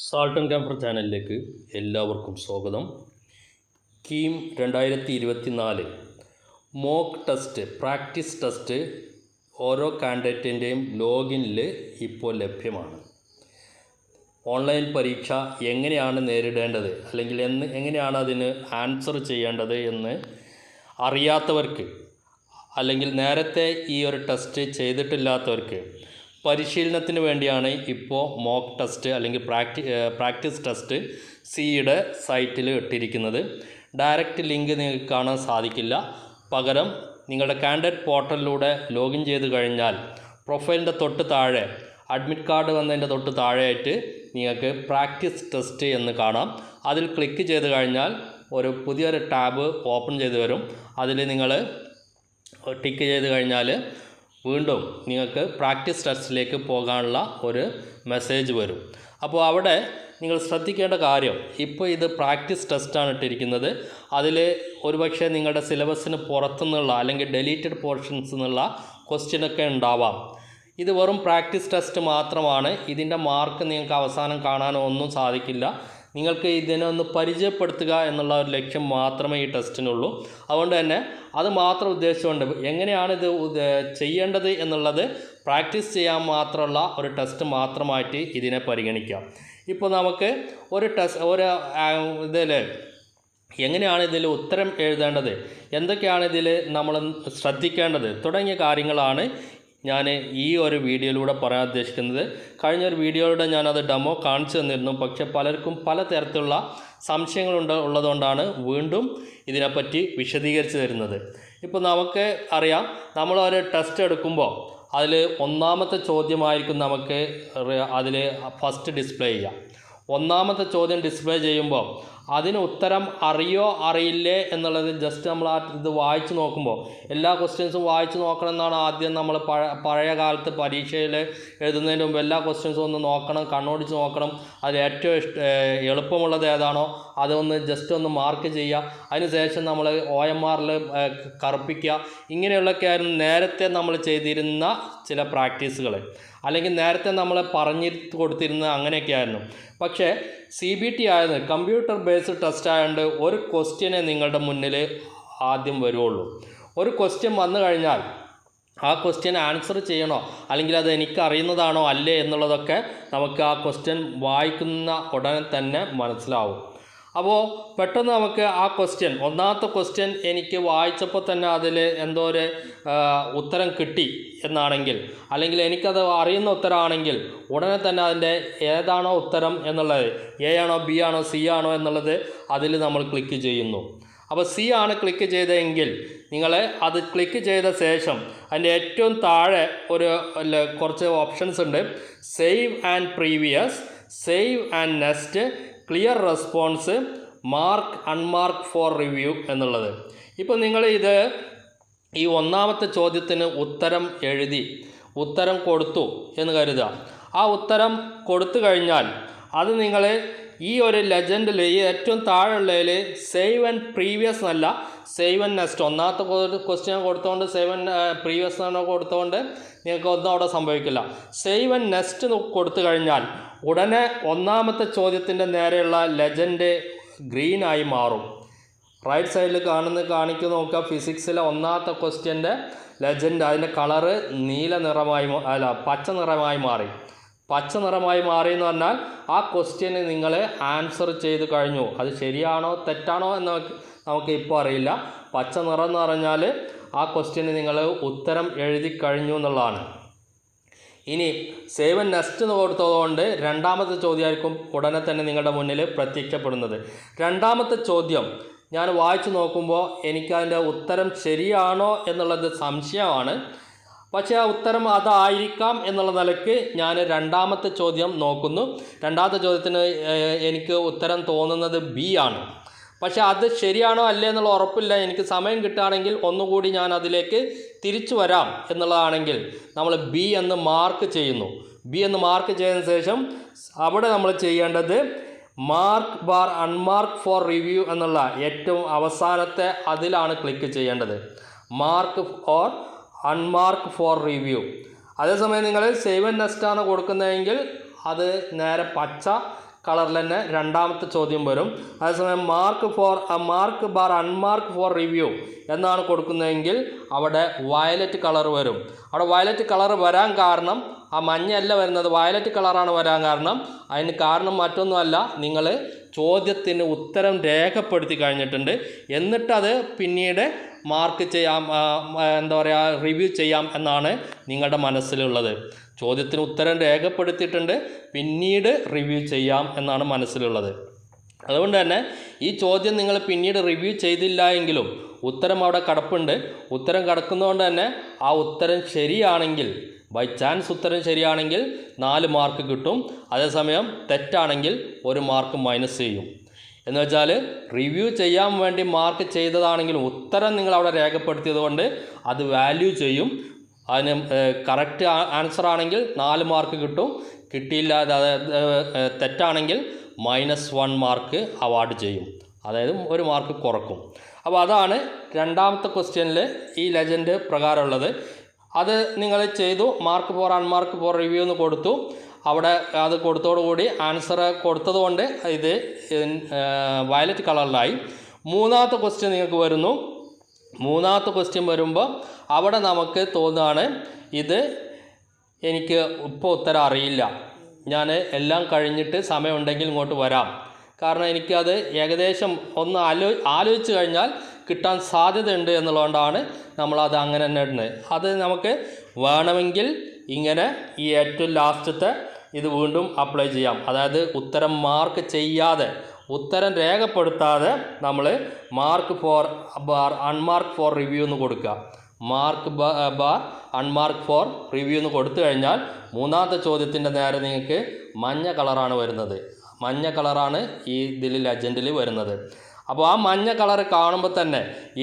Salt and Gamper ചാനലിലേക്ക് എല്ലാവർക്കും സ്വാഗതം. KEAM 2024 mock test, practice test ഓരോ കാൻഡിഡേറ്റിൻ്റെയും ലോഗിനിൽ ഇപ്പോൾ ലഭ്യമാണ്. ഓൺലൈൻ പരീക്ഷ എങ്ങനെയാണ് നേരിടേണ്ടത്, അല്ലെങ്കിൽ എങ്ങനെയാണ് അതിന് ആൻസർ ചെയ്യേണ്ടത് എന്ന് അറിയാത്തവർക്ക്, അല്ലെങ്കിൽ നേരത്തെ ഈ ഒരു ടെസ്റ്റ് ചെയ്തിട്ടില്ലാത്തവർക്ക് പരിശീലനത്തിന് വേണ്ടിയാണ് ഇപ്പോൾ മോക്ക് ടെസ്റ്റ് അല്ലെങ്കിൽ പ്രാക്ടീസ് ടെസ്റ്റ് സിയുടെ സൈറ്റിൽ ഇട്ടിരിക്കുന്നത്. ഡയറക്റ്റ് ലിങ്ക് നിങ്ങൾക്ക് കാണാൻ സാധിക്കില്ല. പകരം നിങ്ങളുടെ കാൻഡിഡേറ്റ് പോർട്ടലിലൂടെ ലോഗിൻ ചെയ്ത് കഴിഞ്ഞാൽ പ്രൊഫൈലിൻ്റെ തൊട്ട് താഴെ അഡ്മിറ്റ് കാർഡ് വന്നതിൻ്റെ തൊട്ട് താഴെയായിട്ട് നിങ്ങൾക്ക് പ്രാക്ടീസ് ടെസ്റ്റ് എന്ന് കാണാം. അതിൽ ക്ലിക്ക് ചെയ്ത് കഴിഞ്ഞാൽ ഒരു പുതിയൊരു ടാബ് ഓപ്പൺ ചെയ്ത് വരും. അതിൽ നിങ്ങൾ ടിക്ക് ചെയ്ത് കഴിഞ്ഞാൽ വീണ്ടും നിങ്ങൾക്ക് പ്രാക്ടീസ് ടെസ്റ്റിലേക്ക് പോകാനുള്ള ഒരു മെസ്സേജ് വരും. അപ്പോൾ അവിടെ നിങ്ങൾ ശ്രദ്ധിക്കേണ്ട കാര്യം, ഇപ്പോൾ ഇത് പ്രാക്ടീസ് ടെസ്റ്റാണ് ഇട്ടിരിക്കുന്നത്. അതിൽ ഒരുപക്ഷെ നിങ്ങളുടെ സിലബസിന് പുറത്തുനിന്നുള്ള അല്ലെങ്കിൽ ഡിലീറ്റഡ് പോർഷൻസ് എന്നുള്ള ക്വസ്റ്റ്യനൊക്കെ ഉണ്ടാവാം. ഇത് വെറും പ്രാക്ടീസ് ടെസ്റ്റ് മാത്രമാണ്. ഇതിൻ്റെ മാർക്ക് നിങ്ങൾക്ക് അവസാനം കാണാനോ ഒന്നും സാധിക്കില്ല. നിങ്ങൾക്ക് ഇതിനെ ഒന്ന് പരിചയപ്പെടുത്തുക എന്നുള്ള ഒരു ലക്ഷ്യം മാത്രമേ ഈ ടെസ്റ്റിനുള്ളൂ. അതുകൊണ്ട് തന്നെ അത് മാത്രം ഉദ്ദേശിച്ചുകൊണ്ട് എങ്ങനെയാണ് ഇത് ചെയ്യേണ്ടത് എന്നുള്ളത് പ്രാക്ടീസ് ചെയ്യാൻ മാത്രമുള്ള ഒരു ടെസ്റ്റ് മാത്രമായിട്ട് ഇതിനെ പരിഗണിക്കാം. ഇപ്പോൾ നമുക്ക് ഒരു ഇതിൽ എങ്ങനെയാണ് ഇതിൽ ഉത്തരം എഴുതേണ്ടത്, എന്തൊക്കെയാണ് ഇതിൽ നമ്മൾ ശ്രദ്ധിക്കേണ്ടത് തുടങ്ങിയ കാര്യങ്ങളാണ് ഞാൻ ഈ ഒരു വീഡിയോയിലൂടെ പറയാൻ ഉദ്ദേശിക്കുന്നത്. കഴിഞ്ഞൊരു വീഡിയോയിലൂടെ ഞാനത് ഡെമോ കാണിച്ചു തന്നിരുന്നു. പക്ഷേ പലർക്കും പലതരത്തിലുള്ള ഉള്ളതുകൊണ്ടാണ് വീണ്ടും ഇതിനെപ്പറ്റി വിശദീകരിച്ച് തരുന്നത്. ഇപ്പോൾ നമുക്ക് അറിയാം, നമ്മളൊരു ടെസ്റ്റ് എടുക്കുമ്പോൾ അതിൽ ഒന്നാമത്തെ ചോദ്യമായിരിക്കും നമുക്ക് അതിൽ ഫസ്റ്റ് ഡിസ്പ്ലേ ചെയ്യാം. ഒന്നാമത്തെ ചോദ്യം ഡിസ്പ്ലേ ചെയ്യുമ്പോൾ അതിന് ഉത്തരം അറിയോ അറിയില്ലേ എന്നുള്ളത് ജസ്റ്റ് നമ്മൾ ഇത് വായിച്ച് നോക്കുമ്പോൾ, എല്ലാ ക്വസ്റ്റ്യൻസും വായിച്ച് നോക്കണം എന്നാണ് ആദ്യം നമ്മൾ പഴയ കാലത്ത് പരീക്ഷയിൽ എഴുതുന്നതിന് മുമ്പ് എല്ലാ ക്വസ്റ്റ്യൻസും ഒന്ന് നോക്കണം, കണ്ണോടിച്ച് നോക്കണം. അതിൽ ഏറ്റവും എളുപ്പമുള്ളത് ഏതാണോ അതൊന്ന് ജസ്റ്റ് ഒന്ന് മാർക്ക് ചെയ്യുക. അതിനുശേഷം നമ്മൾ OMR കറുപ്പിക്കുക. ഇങ്ങനെയുള്ളതൊക്കെയായിരുന്നു നേരത്തെ നമ്മൾ ചെയ്തിരുന്ന ചില പ്രാക്ടീസുകൾ, അല്ലെങ്കിൽ നേരത്തെ നമ്മൾ പറഞ്ഞു കൊടുത്തിരുന്നത് അങ്ങനെയൊക്കെയായിരുന്നു. പക്ഷേ CBT ആയത് കമ്പ്യൂട്ടർ ബേസ്ഡ് ടെസ്റ്റ് ആയതുകൊണ്ട് ഒരു ക്വസ്റ്റ്യനെ നിങ്ങളുടെ മുന്നിൽ ആദ്യം വരുള്ളൂ. ഒരു ക്വസ്റ്റ്യൻ വന്നു കഴിഞ്ഞാൽ ആ ക്വസ്റ്റ്യൻ ആൻസർ ചെയ്യണോ അല്ലെങ്കിൽ അത് എനിക്ക് അറിയുന്നതാണോ അല്ലേ എന്നുള്ളതൊക്കെ നമുക്ക് ആ ക്വസ്റ്റ്യൻ വായിക്കുന്ന ഉടനെ തന്നെ മനസ്സിലാവും. അപ്പോൾ പെട്ടെന്ന് നമുക്ക് ആ ക്വസ്റ്റ്യൻ, ഒന്നാമത്തെ ക്വസ്റ്റ്യൻ എനിക്ക് വായിച്ചപ്പോൾ തന്നെ അതിൽ എന്തോ ഒരു ഉത്തരം കിട്ടി എന്നാണെങ്കിൽ, അല്ലെങ്കിൽ എനിക്കത് അറിയുന്ന ഉത്തരമാണെങ്കിൽ ഉടനെ തന്നെ അതിൻ്റെ ഏതാണോ ഉത്തരം എന്നുള്ളത്, A ആണോ B ആണോ C ആണോ എന്നുള്ളത് അതിൽ നമ്മൾ ക്ലിക്ക് ചെയ്യുന്നു. അപ്പോൾ C ആണ് ക്ലിക്ക് ചെയ്തതെങ്കിൽ നിങ്ങൾ അത് ക്ലിക്ക് ചെയ്ത ശേഷം അതിൻ്റെ ഏറ്റവും താഴെ കുറച്ച് ഓപ്ഷൻസ് ഉണ്ട്. Save and previous, save and next, clear response, mark unmark for review എന്നുള്ളത്. ഇപ്പോൾ നിങ്ങൾ ഈ ഒന്നാമത്തെ ചോദ്യത്തിന് ഉത്തരം കൊടുത്തു എന്ന് കരുതുക. ആ ഉത്തരം കൊടുത്തു കഴിഞ്ഞാൽ അത് നിങ്ങൾ ഈ ഒരു ലെജൻഡിൽ ഈ ഏറ്റവും താഴെയുള്ളതിൽ സേവ് ആൻഡ് പ്രീവിയസ് എന്നല്ല, സേവ് ആൻഡ് നെക്സ്റ്റ്, ഒന്നാമത്തെ ക്വസ്റ്റ്യൻ കൊടുത്തുകൊണ്ട് സേവ് ആൻഡ് പ്രീവിയസ് എന്ന് കൊടുത്തുകൊണ്ട് നിങ്ങൾക്ക് ഒന്നും അവിടെ സംഭവിക്കില്ല. സേവ് ആൻഡ് നെക്സ്റ്റ് കൊടുത്തു കഴിഞ്ഞാൽ ഉടനെ ഒന്നാമത്തെ ചോദ്യത്തിൻ്റെ നേരെയുള്ള ലെജൻഡ് ഗ്രീനായി മാറും. റൈറ്റ് സൈഡിൽ കാണിക്കുന്ന നോക്കുക, ഫിസിക്സിലെ ഒന്നാമത്തെ ക്വസ്റ്റ്യൻ്റെ ലെജൻഡ് അതിൻ്റെ കളറ് പച്ച നിറമായി മാറി. പച്ച നിറമായി മാറി എന്ന് പറഞ്ഞാൽ ആ ക്വസ്റ്റ്യന് നിങ്ങൾ ആൻസർ ചെയ്ത് കഴിഞ്ഞു. അത് ശരിയാണോ തെറ്റാണോ എന്ന് നമുക്ക് ഇപ്പോൾ അറിയില്ല. പച്ച നിറം എന്ന് പറഞ്ഞാൽ ആ ക്വസ്റ്റ്യന് നിങ്ങൾ ഉത്തരം എഴുതി കഴിഞ്ഞു എന്നുള്ളതാണ്. ഇനി സേവ് ആൻഡ് നെക്സ്റ്റ് എന്ന് കൊടുത്തതുകൊണ്ട് രണ്ടാമത്തെ ചോദ്യമായിരിക്കും ഉടനെ തന്നെ നിങ്ങളുടെ മുന്നിൽ പ്രത്യക്ഷപ്പെടുന്നത്. രണ്ടാമത്തെ ചോദ്യം ഞാൻ വായിച്ചു നോക്കുമ്പോൾ എനിക്കതിൻ്റെ ഉത്തരം ശരിയാണോ എന്നുള്ളത് സംശയമാണ്. പക്ഷേ ആ ഉത്തരം അതായിരിക്കാം എന്നുള്ള നിലയ്ക്ക് ഞാൻ രണ്ടാമത്തെ ചോദ്യം നോക്കുന്നു. രണ്ടാമത്തെ ചോദ്യത്തിന് എനിക്ക് ഉത്തരം തോന്നുന്നത് B ആണ്. പക്ഷേ അത് ശരിയാണോ അല്ലേ എന്നുള്ള ഉറപ്പില്ല. എനിക്ക് സമയം കിട്ടുകയാണെങ്കിൽ ഒന്നുകൂടി ഞാൻ അതിലേക്ക് തിരിച്ചു വരാം എന്നുള്ളതാണെങ്കിൽ നമ്മൾ B എന്ന് മാർക്ക് ചെയ്യുന്നു. B എന്ന് മാർക്ക് ചെയ്തതിന് ശേഷം അവിടെ നമ്മൾ ചെയ്യേണ്ടത് mark bar unmark for review എന്നുള്ള ഏറ്റവും അവസാനത്തെ അതിലാണ് ക്ലിക്ക് ചെയ്യേണ്ടത്. Mark or unmark for review. അതേസമയം നിങ്ങൾ സേവ് ആൻഡ് നെക്സ്റ്റ് ആണ് കൊടുക്കുന്നതെങ്കിൽ അത് നേരെ പച്ച കളറിൽ തന്നെ രണ്ടാമത്തെ ചോദ്യം വരും. അതേസമയം mark bar unmark for review എന്നാണ് കൊടുക്കുന്നതെങ്കിൽ അവിടെ വയലറ്റ് കളർ വരും. അവിടെ വയലറ്റ് കളർ വരാൻ കാരണം ആ മഞ്ഞയല്ല വരുന്നത്, വയലറ്റ് കളറാണ് വരാൻ കാരണം. അതിന് കാരണം മറ്റൊന്നുമല്ല, നിങ്ങൾ ചോദ്യത്തിന് ഉത്തരം രേഖപ്പെടുത്തി കഴിഞ്ഞിട്ടുണ്ട്, എന്നിട്ടത് പിന്നീട് മാർക്ക് ചെയ്യാം, റിവ്യൂ ചെയ്യാം എന്നാണ് നിങ്ങളുടെ മനസ്സിലുള്ളത്. ചോദ്യത്തിന് ഉത്തരം രേഖപ്പെടുത്തിയിട്ടുണ്ട്, പിന്നീട് റിവ്യൂ ചെയ്യാം എന്നാണ് മനസ്സിലുള്ളത്. അതുകൊണ്ട് തന്നെ ഈ ചോദ്യം നിങ്ങൾ പിന്നീട് റിവ്യൂ ചെയ്തില്ല എങ്കിലും ഉത്തരം അവിടെ കിടപ്പുണ്ട്. ഉത്തരം കിടക്കുന്നതുകൊണ്ട് തന്നെ ആ ഉത്തരം ശരിയാണെങ്കിൽ, ബൈ ചാൻസ് ഉത്തരം ശരിയാണെങ്കിൽ 4 മാർക്ക് കിട്ടും. അതേസമയം തെറ്റാണെങ്കിൽ 1 മാർക്ക് മൈനസ് ചെയ്യും. എന്ന് വെച്ചാൽ റിവ്യൂ ചെയ്യാൻ വേണ്ടി മാർക്ക് ചെയ്തതാണെങ്കിലും ഉത്തരം നിങ്ങൾ അവിടെ രേഖപ്പെടുത്തിയത് കൊണ്ട് അത് വാല്യൂ ചെയ്യും. അതിന് കറക്റ്റ് ആൻസർ ആണെങ്കിൽ 4 മാർക്ക് കിട്ടും, കിട്ടിയില്ല തെറ്റാണെങ്കിൽ -1 മാർക്ക് അവാർഡ് ചെയ്യും, അതായത് 1 മാർക്ക് കുറക്കും. അപ്പോൾ അതാണ് രണ്ടാമത്തെ ക്വസ്റ്റ്യനിൽ ഈ ലെജൻഡ് പ്രകാരമുള്ളത്. അത് നിങ്ങൾ ചെയ്തു, മാർക്ക് ഫോർ അൺമാർക്ക് ഫോർ റിവ്യൂ എന്ന് കൊടുത്തു. അവിടെ അത് കൊടുത്തോടുകൂടി ആൻസർ കൊടുത്തതുകൊണ്ട് ഇത് വയലറ്റ് കളറിലായി. മൂന്നാമത്തെ ക്വസ്റ്റ്യൻ നിങ്ങൾക്ക് വരുന്നു. മൂന്നാമത്തെ ക്വസ്റ്റ്യൻ വരുമ്പോൾ അവിടെ നമുക്ക് തോന്നുകയാണ്, ഇത് എനിക്ക് ഇപ്പോൾ ഉത്തരം അറിയില്ല, ഞാൻ എല്ലാം കഴിഞ്ഞിട്ട് സമയമുണ്ടെങ്കിൽ ഇങ്ങോട്ട് വരാം, കാരണം എനിക്കത് ഏകദേശം ഒന്ന് ആലോചിച്ച് കഴിഞ്ഞാൽ കിട്ടാൻ സാധ്യതയുണ്ട് എന്നുള്ളതുകൊണ്ടാണ് നമ്മളത് അങ്ങനെ തന്നെ ഇടുന്നത്. അത് നമുക്ക് വേണമെങ്കിൽ ഇങ്ങനെ ഈ ഏറ്റവും ലാസ്റ്റത്തെ ഇത് വീണ്ടും അപ്ലൈ ചെയ്യാം. അതായത് ഉത്തരം മാർക്ക് ചെയ്യാതെ, ഉത്തരം രേഖപ്പെടുത്താതെ നമ്മൾ mark for bar unmark for review എന്ന് കൊടുക്കുക. Mark bar unmark for review എന്ന് കൊടുത്തു കഴിഞ്ഞാൽ മൂന്നാമത്തെ ചോദ്യത്തിൻ്റെ നേരെ നിങ്ങൾക്ക് മഞ്ഞ കളറാണ് വരുന്നത്. മഞ്ഞ കളറാണ് ഈ ഇതിൽ ലെജൻഡിൽ വരുന്നത്. അപ്പോൾ ആ മഞ്ഞ കളർ കാണുമ്പോൾ തന്നെ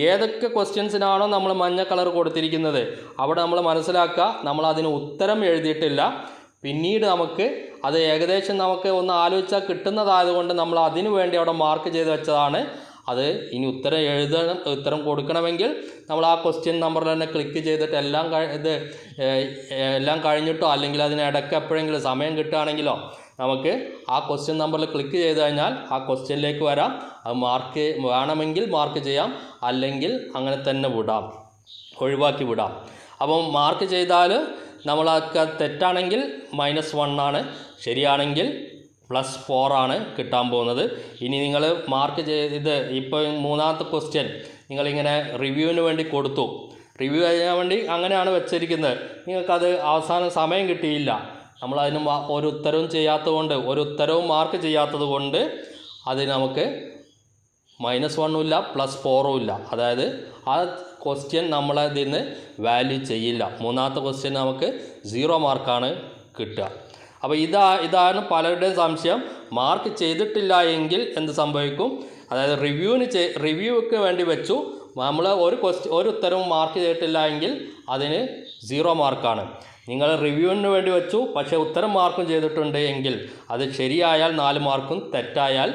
ഏതൊക്കെ ക്വസ്റ്റ്യൻസിനാണോ നമ്മൾ മഞ്ഞ കളർ കൊടുത്തിരിക്കുന്നത് അവിടെ നമ്മൾ മനസ്സിലാക്കുക, നമ്മൾ അതിന് ഉത്തരം എഴുതിയിട്ടില്ല. പിന്നീട് നമുക്ക് അത് ഏകദേശം നമുക്ക് ഒന്ന് ആലോചിച്ചാൽ കിട്ടുന്നതായതുകൊണ്ട് നമ്മൾ അതിനു വേണ്ടി അവിടെ മാർക്ക് ചെയ്ത് വെച്ചതാണ്. അത് ഇനി ഉത്തരം കൊടുക്കണമെങ്കിൽ നമ്മൾ ആ ക്വസ്റ്റ്യൻ നമ്പറിൽ തന്നെ ക്ലിക്ക് ചെയ്തിട്ട് എല്ലാം കഴിഞ്ഞിട്ടോ അല്ലെങ്കിൽ അതിനിടയ്ക്ക് എപ്പോഴെങ്കിലും സമയം കിട്ടുകയാണെങ്കിലോ നമുക്ക് ആ ക്വസ്റ്റ്യൻ നമ്പറിൽ ക്ലിക്ക് ചെയ്ത് കഴിഞ്ഞാൽ ആ ക്വസ്റ്റ്യനിലേക്ക് വരാം. അത് മാർക്ക് വേണമെങ്കിൽ മാർക്ക് ചെയ്യാം, അല്ലെങ്കിൽ അങ്ങനെ തന്നെ വിടാം, ഒഴിവാക്കി വിടാം. അപ്പം മാർക്ക് ചെയ്താൽ നമ്മളൊക്കെ തെറ്റാണെങ്കിൽ -1 ആണ്, ശരിയാണെങ്കിൽ +4 ആണ് കിട്ടാൻ പോകുന്നത്. ഇനി നിങ്ങൾ മാർക്ക് ചെയ്ത് ഇപ്പോൾ മൂന്നാമത്തെ ക്വസ്റ്റ്യൻ നിങ്ങളിങ്ങനെ റിവ്യൂവിന് വേണ്ടി കൊടുത്തു, റിവ്യൂ ചെയ്യാൻ വേണ്ടി അങ്ങനെയാണ് വെച്ചിരിക്കുന്നത്. നിങ്ങൾക്കത് അവസാനം സമയം കിട്ടിയില്ല, നമ്മളതിന് ഒരു ഉത്തരവും ചെയ്യാത്തത് കൊണ്ട്, ഒരു ഉത്തരവും മാർക്ക് ചെയ്യാത്തത് കൊണ്ട് അതിന് നമുക്ക് -1 ഇല്ല +4 ഇല്ല. അതായത് ആ ക്വസ്റ്റ്യൻ നമ്മളതിന് വാല്യൂ ചെയ്യില്ല. മൂന്നാമത്തെ ക്വസ്റ്റ്യൻ നമുക്ക് 0 മാർക്കാണ് കിട്ടുക. അപ്പോൾ ഇതാണ് പലരുടെയും സംശയം. മാർക്ക് ചെയ്തിട്ടില്ല എങ്കിൽ എന്ത് സംഭവിക്കും? അതായത് റിവ്യൂക്ക് വേണ്ടി വെച്ചു, നമ്മൾ ഒരു ഉത്തരവും മാർക്ക് ചെയ്തിട്ടില്ല എങ്കിൽ അതിന് 0 മാർക്കാണ്. നിങ്ങൾ റിവ്യൂവിന് വേണ്ടി വെച്ചു, പക്ഷേ ഉത്തരം മാർക്കും ചെയ്തിട്ടുണ്ട് എങ്കിൽ അത് ശരിയായാൽ 4 മാർക്കും, തെറ്റായാൽ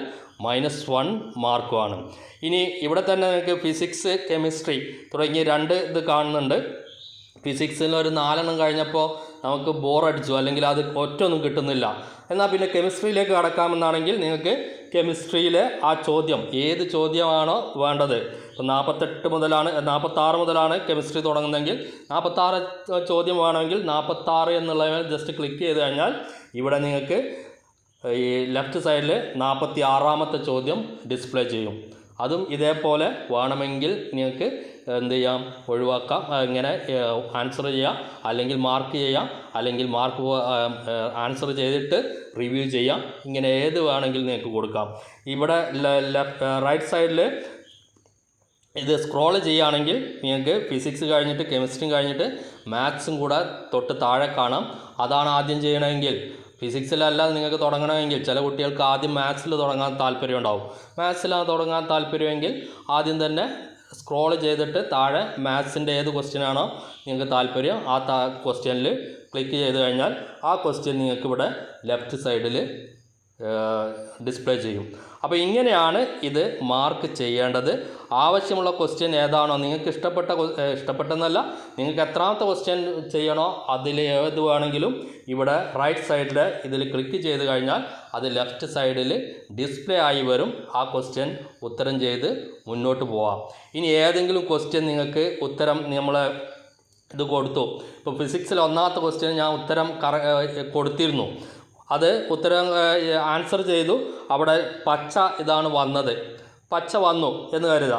-1 മാർക്കുമാണ്. ഇനി ഇവിടെ തന്നെ നിങ്ങൾക്ക് ഫിസിക്സ്, കെമിസ്ട്രി തുടങ്ങി 2 ഇത് കാണുന്നുണ്ട്. ഫിസിക്സിൽ ഒരു 4 കഴിഞ്ഞപ്പോൾ നമുക്ക് ബോറടിച്ചു, അല്ലെങ്കിൽ അത് ഒറ്റൊന്നും കിട്ടുന്നില്ല. എന്നാൽ പിന്നെ കെമിസ്ട്രിയിലേക്ക് കടക്കാമെന്നാണെങ്കിൽ നിങ്ങൾക്ക് കെമിസ്ട്രിയിലെ ആ ചോദ്യം, ഏത് ചോദ്യമാണോ വേണ്ടത്, ഇപ്പോൾ 46 മുതലാണ് കെമിസ്ട്രി തുടങ്ങുന്നതെങ്കിൽ 46 ചോദ്യം വേണമെങ്കിൽ 46 എന്നുള്ളതിൽ ജസ്റ്റ് ക്ലിക്ക് ചെയ്ത് കഴിഞ്ഞാൽ ഇവിടെ നിങ്ങൾക്ക് ഈ ലെഫ്റ്റ് സൈഡിൽ 46ാമത്തെ ചോദ്യം ഡിസ്പ്ലേ ചെയ്യും. അതും ഇതേപോലെ വേണമെങ്കിൽ നിങ്ങൾക്ക് എന്ത് ചെയ്യാം, ഒഴിവാക്കാം, ഇങ്ങനെ ആൻസർ ചെയ്യാം, അല്ലെങ്കിൽ മാർക്ക് ചെയ്യാം, അല്ലെങ്കിൽ ആൻസർ ചെയ്തിട്ട് റിവ്യൂ ചെയ്യാം. ഇങ്ങനെ ഏത് വേണമെങ്കിലും നിങ്ങൾക്ക് കൊടുക്കാം. ഇവിടെ റൈറ്റ് സൈഡിൽ ഇത് സ്ക്രോൾ ചെയ്യുകയാണെങ്കിൽ നിങ്ങൾക്ക് ഫിസിക്സ് കഴിഞ്ഞിട്ട് കെമിസ്ട്രി കഴിഞ്ഞിട്ട് മാത്സും കൂടെ തൊട്ട് താഴെ കാണാം. അതാണ് ആദ്യം ചെയ്യണമെങ്കിൽ. ഫിസിക്സിലല്ലാതെ നിങ്ങൾക്ക് തുടങ്ങണമെങ്കിൽ ചില കുട്ടികൾക്ക് ആദ്യം മാത്സിൽ തുടങ്ങാൻ താല്പര്യം ഉണ്ടാവും. മാത്സിലാണ് തുടങ്ങാൻ താല്പര്യമെങ്കിൽ ആദ്യം തന്നെ സ്ക്രോൾ ചെയ്തിട്ട് താഴെ മാത്സിൻ്റെ ഏത് ക്വസ്റ്റ്യനാണോ നിങ്ങൾക്ക് താല്പര്യം ആ ക്വസ്റ്റ്യനിൽ ക്ലിക്ക് ചെയ്ത് കഴിഞ്ഞാൽ ആ ക്വസ്റ്റ്യൻ നിങ്ങൾക്ക് ഇവിടെ ലെഫ്റ്റ് സൈഡിൽ ഡിസ്പ്ലേ ചെയ്യും. അപ്പോൾ ഇങ്ങനെയാണ് ഇത് മാർക്ക് ചെയ്യേണ്ടത്. ആവശ്യമുള്ള ക്വസ്റ്റ്യൻ ഏതാണോ നിങ്ങൾക്ക് ഇഷ്ടപ്പെട്ടെന്നല്ല, നിങ്ങൾക്ക് എത്രാമത്തെ ക്വസ്റ്റ്യൻ ചെയ്യണോ അതിൽ ഏത് വേണമെങ്കിലും ഇവിടെ റൈറ്റ് സൈഡിൽ ഇതിൽ ക്ലിക്ക് ചെയ്ത് കഴിഞ്ഞാൽ അത് ലെഫ്റ്റ് സൈഡിൽ ഡിസ്പ്ലേ ആയി വരും. ആ ക്വസ്റ്റ്യൻ ഉത്തരം ചെയ്ത് മുന്നോട്ട് പോവാം. ഇനി ഏതെങ്കിലും ക്വസ്റ്റ്യൻ നിങ്ങൾക്ക് ഉത്തരം നമ്മൾ ഇത് കൊടുത്തു, ഇപ്പോൾ ഫിസിക്സിൽ ഒന്നാമത്തെ ക്വസ്റ്റ്യൻ ഞാൻ ഉത്തരം കൊടുത്തിരുന്നു, അത് ഉത്തരം ആൻസർ ചെയ്തു, അവിടെ പച്ച ഇതാണ് വന്നത്, പച്ച വന്നു എന്ന് കരുതുക.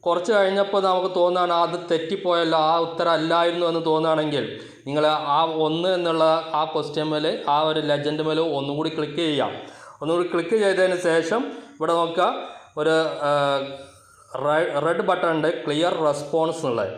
കുറച്ച് കഴിഞ്ഞപ്പോൾ നമുക്ക് തോന്നുകയാണ് അത് തെറ്റിപ്പോയല്ലോ, ആ ഉത്തരം അല്ലായിരുന്നു എന്ന് തോന്നുകയാണെങ്കിൽ നിങ്ങൾ ആ 1 എന്നുള്ള ആ ക്വസ്റ്റ്യൻ മേൽ, ആ ഒരു ലെജൻഡ് മേൽ ഒന്നും കൂടി ക്ലിക്ക് ചെയ്യാം. ഒന്നുകൂടി ക്ലിക്ക് ചെയ്തതിന് ശേഷം ഇവിടെ നോക്കുക, ഒരു റെഡ് ബട്ടൺ ഉണ്ട്, ക്ലിയർ റെസ്പോൺസ് എന്നുള്ളത്.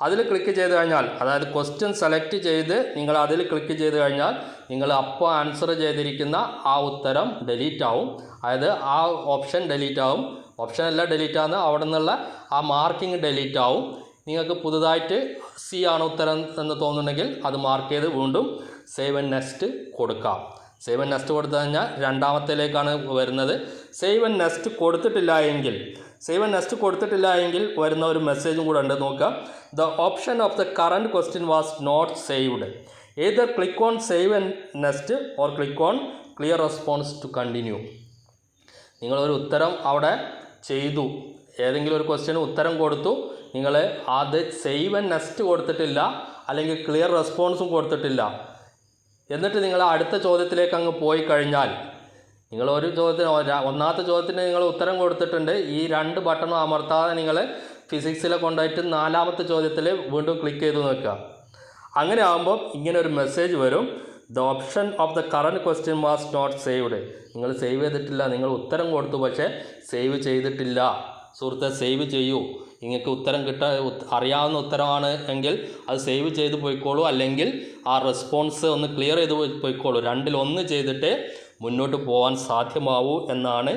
അതിൽ ക്ലിക്ക് ചെയ്ത് കഴിഞ്ഞാൽ, അതായത് ക്വസ്റ്റ്യൻ സെലക്ട് ചെയ്ത് നിങ്ങൾ അതിൽ ക്ലിക്ക് ചെയ്ത് കഴിഞ്ഞാൽ നിങ്ങൾ അപ്പോൾ ആൻസർ ചെയ്തിരിക്കുന്ന ആ ഉത്തരം ഡിലീറ്റ് ആവും. അതായത് ആ ഓപ്ഷൻ ഡിലീറ്റ് ആവും. ഓപ്ഷൻ അല്ല ഡിലീറ്റ് ആവുന്നത്, അവിടെ നിന്നുള്ള ആ മാർക്കിംഗ് ഡിലീറ്റ് ആവും. നിങ്ങൾക്ക് പുതുതായിട്ട് സി ആണ് ഉത്തരം എന്ന് തോന്നുന്നുണ്ടെങ്കിൽ അത് മാർക്ക് ചെയ്ത് വീണ്ടും സേവ് ആൻഡ് നെക്സ്റ്റ് കൊടുക്കാം. സേവ് ആൻഡ് നെക്സ്റ്റ് കൊടുത്തു കഴിഞ്ഞാൽ രണ്ടാമത്തേലേക്കാണ് വരുന്നത്. സേവ് ആൻഡ് നെക്സ്റ്റ് കൊടുത്തിട്ടില്ല എങ്കിൽ വരുന്ന ഒരു മെസ്സേജും കൂടെ ഉണ്ട്, നോക്കാം. The option of the current question was not saved. either click on save and next or click on clear response to continue. നിങ്ങളൊരു ഉത്തരം അവിടെ ചെയ്തു, ഏതെങ്കിലും ഒരു ക്വസ്റ്റ്യന് ഉത്തരം കൊടുത്തു, നിങ്ങൾ അത് സേവ് ആൻഡ് നെക്സ്റ്റ് കൊടുത്തിട്ടില്ല, അല്ലെങ്കിൽ ക്ലിയർ റെസ്പോൺസും കൊടുത്തിട്ടില്ല, എന്നിട്ട് നിങ്ങൾ അടുത്ത ചോദ്യത്തിലേക്ക് അങ്ങ് പോയി കഴിഞ്ഞാൽ, നിങ്ങൾ ഒരു ചോദ്യത്തിന് ഒന്നാമത്തെ ചോദ്യത്തിന് നിങ്ങൾ ഉത്തരം കൊടുത്തിട്ടുണ്ട്, ഈ 2 ബട്ടണും അമർത്താതെ നിങ്ങൾ ഫിസിക്സിലെ കൊണ്ടുപോയിട്ട് 4ാമത്തെ ചോദ്യത്തിൽ വീണ്ടും ക്ലിക്ക് ചെയ്ത് നോക്കുക. അങ്ങനെ ആകുമ്പോൾ ഇങ്ങനെ ഒരു മെസ്സേജ് വരും, the option of the current question was not saved. നിങ്ങൾ സേവ് ചെയ്തിട്ടില്ല, നിങ്ങൾ ഉത്തരം കൊടുത്തു പക്ഷേ സേവ് ചെയ്തിട്ടില്ല. സുഹൃത്തെ, സേവ് ചെയ്യൂ. നിങ്ങൾക്ക് ഉത്തരം അറിയാവുന്ന ഉത്തരമാണ് എങ്കിൽ അത് സേവ് ചെയ്ത് പോയിക്കോളൂ, അല്ലെങ്കിൽ ആ റെസ്പോൺസ് ഒന്ന് ക്ലിയർ ചെയ്ത് പോയിക്കോളൂ. 2ൽ 1 ചെയ്തിട്ട് മുന്നോട്ട് പോകാൻ സാധ്യമാവൂ എന്നാണ്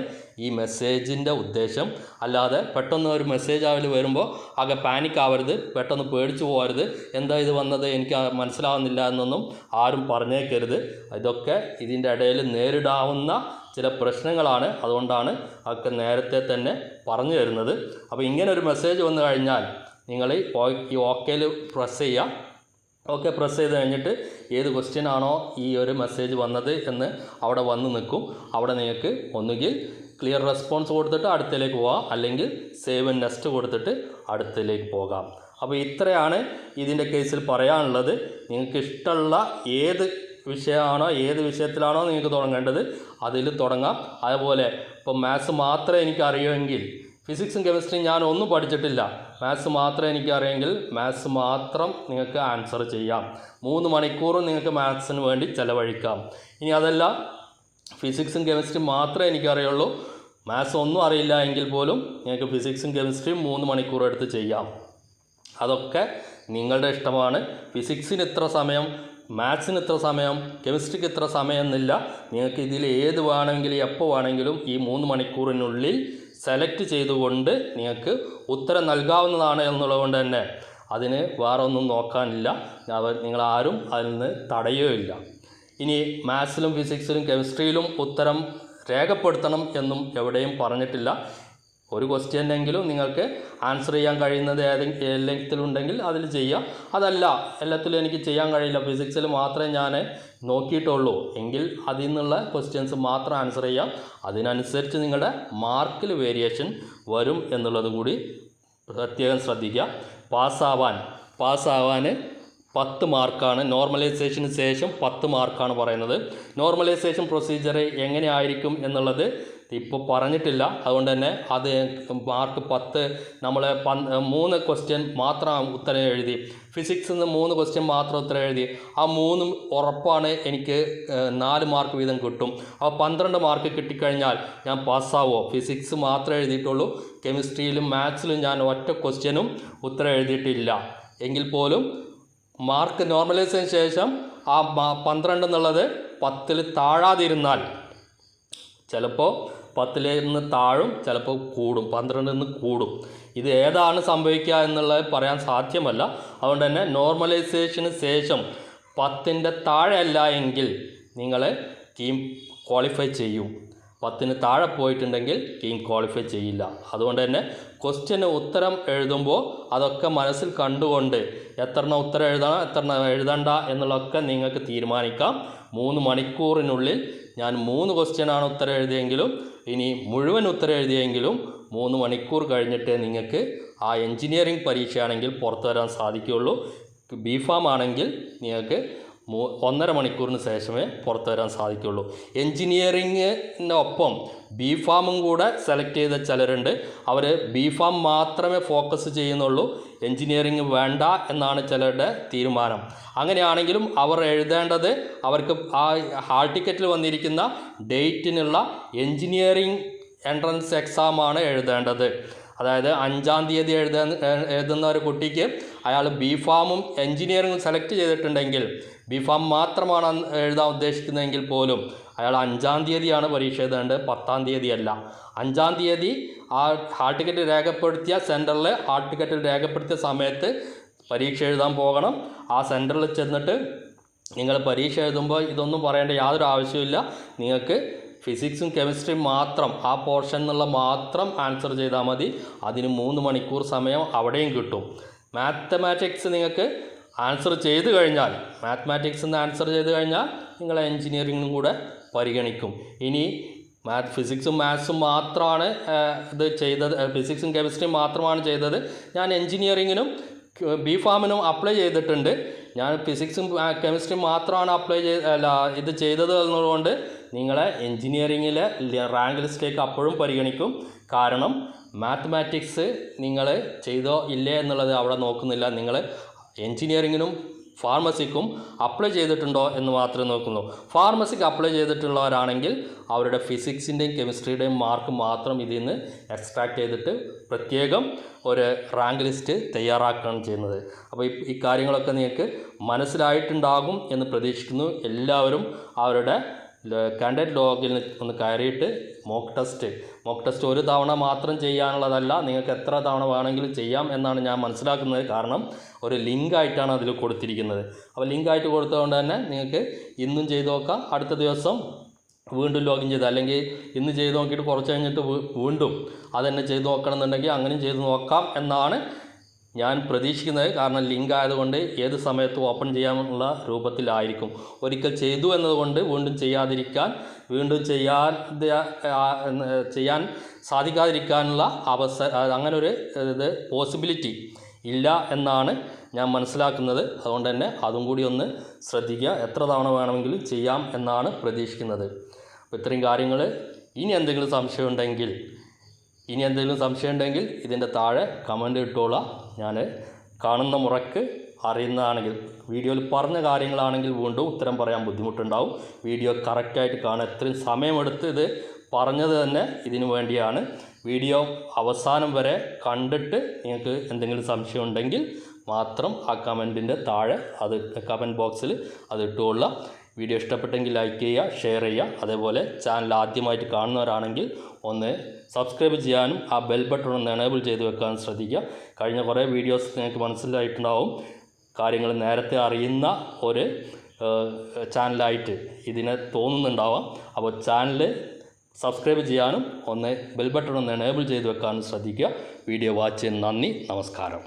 ഈ മെസ്സേജിൻ്റെ ഉദ്ദേശം. അല്ലാതെ പെട്ടെന്ന് ഒരു മെസ്സേജ് അതിൽ വരുമ്പോൾ ആകെ പാനിക് ആവരുത്, പെട്ടെന്ന് പേടിച്ചു പോകരുത്, എന്താ ഇത് വന്നത് എനിക്ക് മനസ്സിലാവുന്നില്ല എന്നൊന്നും ആരും പറഞ്ഞേക്കരുത്. ഇതൊക്കെ ഇതിൻ്റെ ഇടയിൽ നേരിടാവുന്ന ചില പ്രശ്നങ്ങളാണ്, അതുകൊണ്ടാണ് അതൊക്കെ നേരത്തെ തന്നെ പറഞ്ഞു തരുന്നത്. അപ്പോൾ ഇങ്ങനെ ഒരു മെസ്സേജ് വന്നു കഴിഞ്ഞാൽ നിങ്ങൾ ഈ ഓക്കേയിൽ പ്രസ് ചെയ്യുക. ഓക്കെ പ്രസ് ചെയ്ത് കഴിഞ്ഞിട്ട് ഏത് ക്വസ്റ്റ്യൻ ആണോ ഈ ഒരു മെസ്സേജ് വന്നത് എന്ന് അവിടെ വന്ന് നിൽക്കും. അവിടെ നിങ്ങൾക്ക് ഒന്നുകിൽ ക്ലിയർ റെസ്പോൺസ് കൊടുത്തിട്ട് അടുത്തതിലേക്ക് പോകാം, അല്ലെങ്കിൽ സേവ് ആൻഡ് നെക്സ്റ്റ് കൊടുത്തിട്ട് അടുത്തതിലേക്ക് പോകാം. അപ്പോൾ ഇത്രയാണ് ഇതിൻ്റെ കേസിൽ പറയാനുള്ളത്. നിങ്ങൾക്ക് ഇഷ്ടമുള്ള ഏത് വിഷയമാണോ, ഏത് വിഷയത്തിലാണോ നിങ്ങൾക്ക് തുടങ്ങേണ്ടത് അതിൽ തുടങ്ങാം. അതുപോലെ ഇപ്പോൾ മാത്സ് മാത്രമേ എനിക്ക് അറിയുമെങ്കിൽ, ഫിസിക്സും കെമിസ്ട്രിയും ഞാൻ ഒന്നും പഠിച്ചിട്ടില്ല, മാത്സ് മാത്രമേ എനിക്ക് അറിയെങ്കിൽ മാത്സ് മാത്രം നിങ്ങൾക്ക് ആൻസർ ചെയ്യാം. 3 മണിക്കൂറും നിങ്ങൾക്ക് മാത്സിന് വേണ്ടി ചിലവഴിക്കാം. ഇനി അതല്ല, ഫിസിക്സും കെമിസ്ട്രിയും മാത്രമേ എനിക്കറിയുള്ളൂ, മാത്സ് ഒന്നും അറിയില്ല എങ്കിൽ പോലും നിങ്ങൾക്ക് ഫിസിക്സും കെമിസ്ട്രിയും 3 മണിക്കൂർ എടുത്ത് ചെയ്യാം. അതൊക്കെ നിങ്ങളുടെ ഇഷ്ടമാണ്. ഫിസിക്സിന് ഇത്ര സമയം, മാത്സിന് ഇത്ര സമയം, കെമിസ്ട്രിക്ക് ഇത്ര സമയം എന്നില്ല. നിങ്ങൾക്ക് ഇതിൽ ഏത് വേണമെങ്കിലും എപ്പോൾ വേണമെങ്കിലും ഈ 3 മണിക്കൂറിനുള്ളിൽ സെലക്ട് ചെയ്തുകൊണ്ട് നിങ്ങൾക്ക് ഉത്തരം നൽകാവുന്നതാണ് എന്നുള്ളതുകൊണ്ട് തന്നെ അതിന് വേറെ ഒന്നും നോക്കാനില്ല. നിങ്ങളാരും അതിൽ നിന്ന് തടയുകയില്ല. ഇനി മാത്സിലും ഫിസിക്സിലും കെമിസ്ട്രിയിലും ഉത്തരം രേഖപ്പെടുത്തണം എന്നും എവിടെയും പറഞ്ഞിട്ടില്ല. ഒരു ക്വസ്റ്റ്യനെങ്കിലും നിങ്ങൾക്ക് ആൻസർ ചെയ്യാൻ കഴിയുന്നത് എല്ലാത്തിലുണ്ടെങ്കിൽ അതിൽ ചെയ്യാം. അതല്ല, എല്ലാത്തിലും എനിക്ക് ചെയ്യാൻ കഴിയില്ല, ഫിസിക്സിൽ മാത്രമേ ഞാൻ നോക്കിയിട്ടുള്ളൂ എങ്കിൽ അതിൽ നിന്നുള്ള ക്വസ്റ്റ്യൻസ് മാത്രം ആൻസർ ചെയ്യാം. അതിനനുസരിച്ച് നിങ്ങളുടെ മാർക്കിൽ വേരിയേഷൻ വരും എന്നുള്ളത് കൂടി പ്രത്യേകം ശ്രദ്ധിക്കുക. പാസ്സാവാൻ 10 മാർക്കാണ്. നോർമലൈസേഷന് ശേഷം 10 മാർക്കാണ് പറയുന്നത്. നോർമലൈസേഷൻ പ്രൊസീജിയർ എങ്ങനെയായിരിക്കും എന്നുള്ളത് ഇപ്പോൾ പറഞ്ഞിട്ടില്ല. അതുകൊണ്ട് തന്നെ അത് മാർക്ക് 10 നമ്മൾ 3 ക്വസ്റ്റ്യൻ മാത്രം ഉത്തരം എഴുതി, ഫിസിക്സിൽ നിന്ന് 3 ക്വസ്റ്റ്യൻ മാത്രം ഉത്തരം എഴുതി, ആ 3 ഉറപ്പാണ് എനിക്ക് 4 മാർക്ക് വീതം കിട്ടും. അപ്പോൾ 12 മാർക്ക് കിട്ടിക്കഴിഞ്ഞാൽ ഞാൻ പാസ്സാവോ? ഫിസിക്സ് മാത്രമേ എഴുതിയിട്ടുള്ളൂ, കെമിസ്ട്രിയിലും മാത്സിലും ഞാൻ ഒറ്റ ക്വസ്റ്റ്യനും ഉത്തരം എഴുതിയിട്ടില്ല എങ്കിൽ പോലും മാർക്ക് നോർമലൈസേഷന് ശേഷം ആ 12 എന്നുള്ളത് 10ൽ താഴാതിരുന്നാൽ ചിലപ്പോൾ 10ൽ നിന്ന് താഴും, ചിലപ്പോൾ കൂടും, 12ൽ നിന്ന് കൂടും. ഇത് ഏതാണ് സംഭവിക്കുക എന്നുള്ളത് പറയാൻ സാധ്യമല്ല. അതുകൊണ്ട് തന്നെ നോർമലൈസേഷന് ശേഷം 10ൻ്റെ താഴെ അല്ല എങ്കിൽ നിങ്ങൾ കീം ക്വാളിഫൈ ചെയ്യും. 10 താഴെ പോയിട്ടുണ്ടെങ്കിൽ കീം ക്വാളിഫൈ ചെയ്യില്ല. അതുകൊണ്ട് തന്നെ ക്വസ്റ്റ്യന് ഉത്തരം എഴുതുമ്പോൾ അതൊക്കെ മനസ്സിൽ കണ്ടുകൊണ്ട് എത്ര ഉത്തരം എഴുതണം എത്ര എഴുതണ്ട എന്നുള്ളതൊക്കെ നിങ്ങൾക്ക് തീരുമാനിക്കാം. 3 മണിക്കൂറിനുള്ളിൽ ഞാൻ 3 ക്വസ്റ്റ്യനാണ് ഉത്തരം എഴുതിയെങ്കിലും ഇനി മുഴുവൻ ഉത്തരം എഴുതിയെങ്കിലും 3 മണിക്കൂർ കഴിഞ്ഞിട്ടേ നിങ്ങൾക്ക് ആ എൻജിനീയറിംഗ് പരീക്ഷയാണെങ്കിൽ പുറത്തു വരാൻ സാധിക്കുകയുള്ളൂ. ബിഫാം ആണെങ്കിൽ നിങ്ങൾക്ക് 1.5 മണിക്കൂറിന് ശേഷമേ പുറത്തു വരാൻ സാധിക്കുകയുള്ളൂ. എൻജിനീയറിങ്ങിൻ്റെ ഒപ്പം ബിഫാമും കൂടെ സെലക്ട് ചെയ്ത ചിലരുണ്ട്. അവർ ബിഫാം മാത്രമേ ഫോക്കസ് ചെയ്യുന്നുള്ളൂ, എൻജിനീയറിങ് വേണ്ട എന്നാണ് ചിലരുടെ തീരുമാനം. അങ്ങനെയാണെങ്കിലും അവർ എഴുതേണ്ടത് അവർക്ക് ആ ഹാൾ ടിക്കറ്റിൽ വന്നിരിക്കുന്ന ഡേറ്റിനുള്ള എൻജിനീയറിംഗ് എൻട്രൻസ് എക്സാമാണ് എഴുതേണ്ടത്. അതായത് 5-ാം തീയതി എഴുതുന്ന ഒരു കുട്ടിക്ക് അയാൾ ബിഫാമും എൻജിനീയറിംഗും സെലക്ട് ചെയ്തിട്ടുണ്ടെങ്കിൽ ബിഫാം മാത്രമാണ് എഴുതാൻ ഉദ്ദേശിക്കുന്നതെങ്കിൽ പോലും അയാൾ 5-ാം തീയതിയാണ് പരീക്ഷ എഴുതേണ്ടത്, 10-ാം തീയതിയല്ല. 5-ാം തീയതി ആ ഹാൾ ടിക്കറ്റ് രേഖപ്പെടുത്തിയ സെൻറ്ററിൽ ഹാൾ ടിക്കറ്റിൽ രേഖപ്പെടുത്തിയ സമയത്ത് പരീക്ഷ എഴുതാൻ പോകണം. ആ സെൻറ്ററിൽ ചെന്നിട്ട് നിങ്ങൾ പരീക്ഷ എഴുതുമ്പോൾ ഇതൊന്നും പറയേണ്ട യാതൊരു ആവശ്യമില്ല. നിങ്ങൾക്ക് ഫിസിക്സും കെമിസ്ട്രിയും മാത്രം ആ പോർഷൻ എന്നുള്ള മാത്രം ആൻസർ ചെയ്താൽ മതി. അതിന് 3 മണിക്കൂർ സമയം അവിടെയും കിട്ടും. മാത്തമാറ്റിക്സ് നിങ്ങൾക്ക് ആൻസർ ചെയ്ത് കഴിഞ്ഞാൽ ആൻസർ ചെയ്ത് കഴിഞ്ഞാൽ നിങ്ങൾ എൻജിനീയറിംഗും കൂടെ പരിഗണിക്കും. ഇനി ഫിസിക്സും മാത്സും മാത്രമാണ് ഇത് ചെയ്തത്, ഫിസിക്സും കെമിസ്ട്രിയും മാത്രമാണ് ചെയ്തത്, ഞാൻ എൻജിനീയറിങ്ങിനും ബിഫാമിനും അപ്ലൈ ചെയ്തിട്ടുണ്ട്, ഞാൻ ഫിസിക്സും കെമിസ്ട്രിയും മാത്രമാണ് ഇത് ചെയ്തത് എന്നതുകൊണ്ട് നിങ്ങളെ എൻജിനീയറിങ്ങിലെ റാങ്ക് ലിസ്റ്റിലേക്ക് അപ്പോഴും പരിഗണിക്കും. കാരണം മാത്തമാറ്റിക്സ് നിങ്ങൾ ചെയ്തോ ഇല്ലേ എന്നുള്ളത് അവിടെ നോക്കുന്നില്ല. നിങ്ങൾ എൻജിനീയറിങ്ങിനും ഫാർമസിക്കും അപ്ലൈ ചെയ്തിട്ടുണ്ടോ എന്ന് മാത്രമേ നോക്കുള്ളൂ. ഫാർമസിക്ക് അപ്ലൈ ചെയ്തിട്ടുള്ളവരാണെങ്കിൽ അവരുടെ ഫിസിക്സിൻ്റെയും കെമിസ്ട്രിയുടെയും മാർക്ക് മാത്രം ഇതിൽ നിന്ന് എക്സ്ട്രാക്ട് ചെയ്തിട്ട് പ്രത്യേകം ഒരു റാങ്ക് ലിസ്റ്റ് തയ്യാറാക്കുകയാണ് ചെയ്യുന്നത്. അപ്പോൾ ഈ കാര്യങ്ങളൊക്കെ നിങ്ങൾക്ക് മനസ്സിലായിട്ടുണ്ടാകും എന്ന് പ്രതീക്ഷിക്കുന്നു. എല്ലാവരും അവരുടെ കാൻഡിഡേറ്റ് ലോഗിൽ ഒന്ന് കയറിയിട്ട് മോക്ക് ടെസ്റ്റ് ഒരു തവണ മാത്രം ചെയ്യാനുള്ളതല്ല, നിങ്ങൾക്ക് എത്ര തവണ വേണമെങ്കിലും ചെയ്യാം എന്നാണ് ഞാൻ മനസ്സിലാക്കുന്നത്. കാരണം ഒരു ലിങ്കായിട്ടാണ് അതിൽ കൊടുത്തിരിക്കുന്നത്. അപ്പോൾ ലിങ്കായിട്ട് കൊടുത്തതുകൊണ്ട് തന്നെ നിങ്ങൾക്ക് ഇന്നും ചെയ്ത് നോക്കാം, അടുത്ത ദിവസം വീണ്ടും ലോഗിൻ ചെയ്ത്, അല്ലെങ്കിൽ ഇന്ന് ചെയ്ത് നോക്കിയിട്ട് കുറച്ച് കഴിഞ്ഞിട്ട് വീണ്ടും അതുതന്നെ ചെയ്ത് നോക്കണം എന്നുണ്ടെങ്കിൽ അങ്ങനെയും ചെയ്ത് നോക്കാം എന്നാണ് ഞാൻ പ്രതീക്ഷിക്കുന്നത്. കാരണം ലിങ്ക് ആയതുകൊണ്ട് ഏത് സമയത്തും ഓപ്പൺ ചെയ്യാനുള്ള രൂപത്തിലായിരിക്കും. ഒരിക്കൽ ചെയ്തു എന്നതുകൊണ്ട് വീണ്ടും ചെയ്യാൻ സാധിക്കാതിരിക്കാനുള്ള അങ്ങനെ ഒരു പോസിബിലിറ്റി ഇല്ല എന്നാണ് ഞാൻ മനസ്സിലാക്കുന്നത്. അതുകൊണ്ട് തന്നെ അതും കൂടി ഒന്ന് ശ്രദ്ധിക്കുക. എത്ര തവണ വേണമെങ്കിലും ചെയ്യാം എന്നാണ് പ്രതീക്ഷിക്കുന്നത്. അപ്പോൾ ഇത്രയും കാര്യങ്ങൾ. ഇനി എന്തെങ്കിലും സംശയം ഉണ്ടെങ്കിൽ ഇതിൻ്റെ താഴെ കമൻ്റ് ഇട്ടോളാം. ഞാൻ കാണുന്ന മുറയ്ക്ക് അറിയുന്നതാണെങ്കിൽ, വീഡിയോയിൽ പറഞ്ഞ കാര്യങ്ങളാണെങ്കിൽ വീണ്ടും ഉത്തരം പറയാൻ ബുദ്ധിമുട്ടുണ്ടാവും. വീഡിയോ കറക്റ്റായിട്ട് കാണാൻ എത്രയും സമയമെടുത്ത് ഇത് പറഞ്ഞത് തന്നെ ഇതിനു വേണ്ടിയാണ്. വീഡിയോ അവസാനം വരെ കണ്ടിട്ട് നിങ്ങൾക്ക് എന്തെങ്കിലും സംശയം ഉണ്ടെങ്കിൽ മാത്രം ആ കമൻറ്റിൻ്റെ താഴെ കമൻറ്റ് ബോക്സിൽ അത് ഇട്ടുകൊള്ളുക. വീഡിയോ ഇഷ്ടപ്പെട്ടെങ്കിൽ ലൈക്ക് ചെയ്യുക, ഷെയർ ചെയ്യുക. അതേപോലെ ചാനൽ ആദ്യമായിട്ട് കാണുന്നവരാണെങ്കിൽ ഒന്ന് സബ്സ്ക്രൈബ് ചെയ്യാനും ആ ബെൽ ബട്ടൺ ഒന്ന് എനേബിൾ ചെയ്ത് വെക്കാനും ശ്രദ്ധിക്കുക. കഴിഞ്ഞ കുറേ വീഡിയോസ് നിങ്ങൾക്ക് മനസ്സിലായിട്ടുണ്ടാവും. കാര്യങ്ങൾ നേരത്തെ അറിയുന്ന ഒരു ചാനലായിട്ട് ഇതിനെ തോന്നുന്നുണ്ടാവാം. അപ്പോൾ ചാനൽ സബ്സ്ക്രൈബ് ചെയ്യാനും ഒന്ന് ബെൽ ബട്ടൺ ഒന്ന് എനേബിൾ ചെയ്ത് വെക്കാനും ശ്രദ്ധിക്കുക. വീഡിയോ വാച്ച് ചെയ്യുന്ന നന്ദി, നമസ്കാരം.